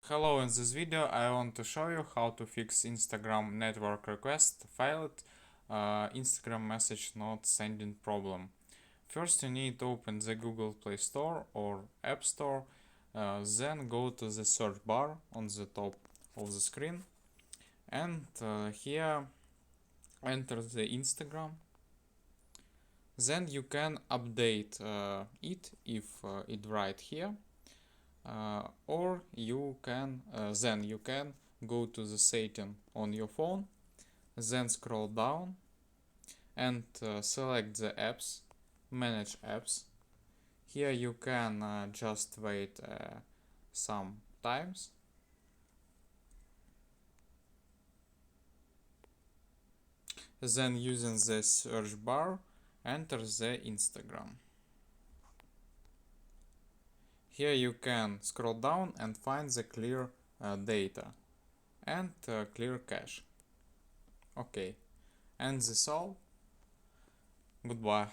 Hello, in this video I want to show you how to fix Instagram network request failed Instagram message not sending problem. First you need to open the Google Play Store or App Store, then go to the search bar on the top of the screen and here enter the Instagram. Then you can update it if it right here. Or you can then you can go to the setting on your phone, then scroll down and select the apps, manage apps. Here you can just wait some times. Then using the search bar enter the Instagram. Here you can scroll down and find the clear data and clear cache. Okay, and that's all. Goodbye.